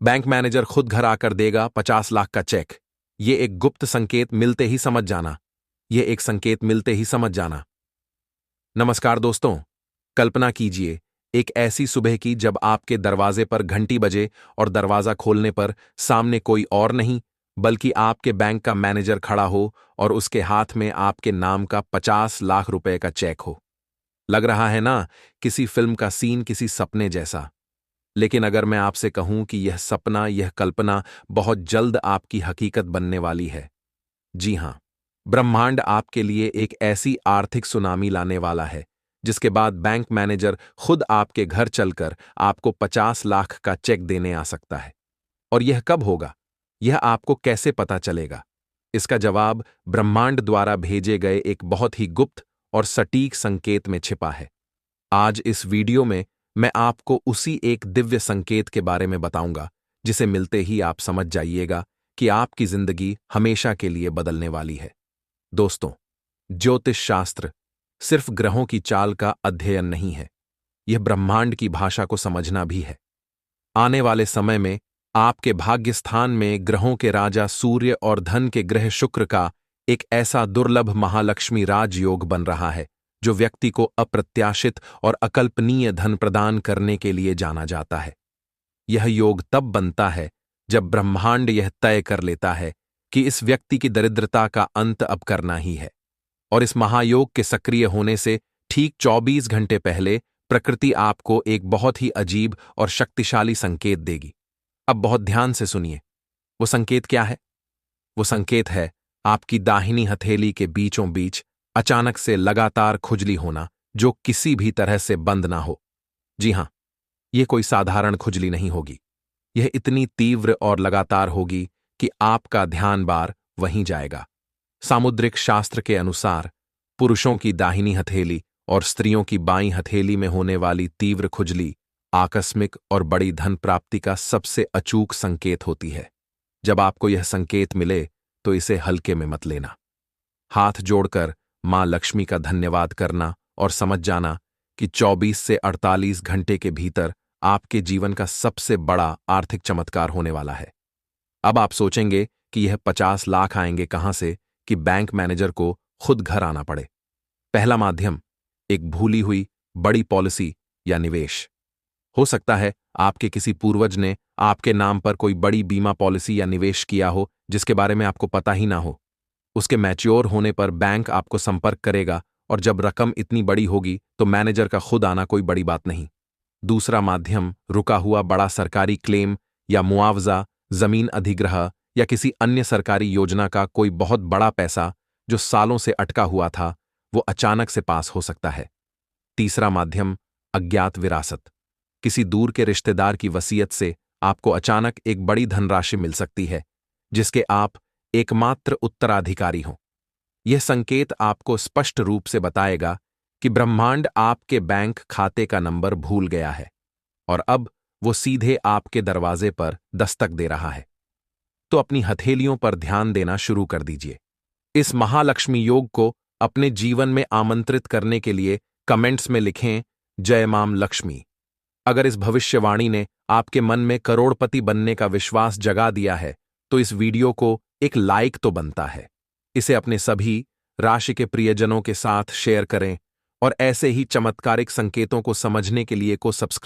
Bank manager खुद घर आकर देगा 50 लाख का चेक। ये एक गुप्त संकेत मिलते ही समझ जाना। ये एक संकेत मिलते ही समझ जाना। नमस्कार दोस्तों, कल्पना कीजिए एक ऐसी सुबह की जब आपके दरवाजे पर घंटी बजे और दरवाजा खोलने पर सामने कोई और नहीं बल्कि आपके बैंक का मैनेजर खड़ा हो और उसके हाथ में आपके नाम का 50 लाख रुपए का चेक हो। लग रहा है ना, किसी फिल्म का सीन, किसी सपने जैसा। लेकिन अगर मैं आपसे कहूं कि यह सपना, यह कल्पना बहुत जल्द आपकी हकीकत बनने वाली है। जी हां, ब्रह्मांड आपके लिए एक ऐसी आर्थिक सुनामी लाने वाला है जिसके बाद बैंक मैनेजर खुद आपके घर चलकर आपको 50 लाख का चेक देने आ सकता है। और यह कब होगा? यह आपको कैसे पता चलेगा? इसका जवाब ब्रह्मांड द्वारा भेजे गए एक बहुत ही गुप्त और सटीक संकेत में छिपा है। आज इस वीडियो में मैं आपको उसी एक दिव्य संकेत के बारे में बताऊंगा जिसे मिलते ही आप समझ जाइएगा कि आपकी जिंदगी हमेशा के लिए बदलने वाली है। दोस्तों, ज्योतिष शास्त्र सिर्फ ग्रहों की चाल का अध्ययन नहीं है, यह ब्रह्मांड की भाषा को समझना भी है। आने वाले समय में आपके भाग्य स्थान में ग्रहों के राजा सूर्य और धन के ग्रह शुक्र का एक ऐसा दुर्लभ महालक्ष्मी राजयोग बन रहा है जो व्यक्ति को अप्रत्याशित और अकल्पनीय धन प्रदान करने के लिए जाना जाता है। यह योग तब बनता है जब ब्रह्मांड यह तय कर लेता है कि इस व्यक्ति की दरिद्रता का अंत अब करना ही है। और इस महायोग के सक्रिय होने से ठीक 24 घंटे पहले प्रकृति आपको एक बहुत ही अजीब और शक्तिशाली संकेत देगी। अब बहुत ध्यान से सुनिए। वो संकेत क्या है? वो संकेत है आपकी दाहिनी हथेली के बीचों बीच अचानक से लगातार खुजली होना जो किसी भी तरह से बंद ना हो। जी हां, यह कोई साधारण खुजली नहीं होगी। यह इतनी तीव्र और लगातार होगी कि आपका ध्यान बार वहीं जाएगा। सामुद्रिक शास्त्र के अनुसार पुरुषों की दाहिनी हथेली और स्त्रियों की बाईं हथेली में होने वाली तीव्र खुजली आकस्मिक और बड़ी धन प्राप्ति का सबसे अचूक संकेत होती है। जब आपको यह संकेत मिले तो इसे हल्के में मत लेना। हाथ जोड़कर मां लक्ष्मी का धन्यवाद करना और समझ जाना कि 24 से 48 घंटे के भीतर आपके जीवन का सबसे बड़ा आर्थिक चमत्कार होने वाला है। अब आप सोचेंगे कि यह 50 लाख आएंगे कहां से कि बैंक मैनेजर को खुद घर आना पड़े। पहला माध्यम, एक भूली हुई बड़ी पॉलिसी या निवेश। हो सकता है आपके किसी पूर्वज ने आपके नाम पर कोई बड़ी बीमा पॉलिसी या निवेश किया हो जिसके बारे में आपको पता ही ना हो। उसके मैच्योर होने पर बैंक आपको संपर्क करेगा और जब रकम इतनी बड़ी होगी तो मैनेजर का खुद आना कोई बड़ी बात नहीं। दूसरा माध्यम, रुका हुआ बड़ा सरकारी क्लेम या मुआवजा, जमीन अधिग्रह या किसी अन्य सरकारी योजना का कोई बहुत बड़ा पैसा जो सालों से अटका हुआ था, वो अचानक से पास हो सकता है। तीसरा माध्यम, अज्ञात विरासत। किसी दूर के रिश्तेदार की वसीयत से आपको अचानक एक बड़ी धनराशि मिल सकती है जिसके आप एकमात्र उत्तराधिकारी हों। यह संकेत आपको स्पष्ट रूप से बताएगा कि ब्रह्मांड आपके बैंक खाते का नंबर भूल गया है और अब वो सीधे आपके दरवाजे पर दस्तक दे रहा है। तो अपनी हथेलियों पर ध्यान देना शुरू कर दीजिए। इस महालक्ष्मी योग को अपने जीवन में आमंत्रित करने के लिए कमेंट्स में लिखें, जय मां लक्ष्मी। अगर इस भविष्यवाणी ने आपके मन में करोड़पति बनने का विश्वास जगा दिया है तो इस वीडियो को एक लाइक तो बनता है। इसे अपने सभी राशि के प्रियजनों के साथ शेयर करें और ऐसे ही चमत्कारिक संकेतों को समझने के लिए सब्सक्राइब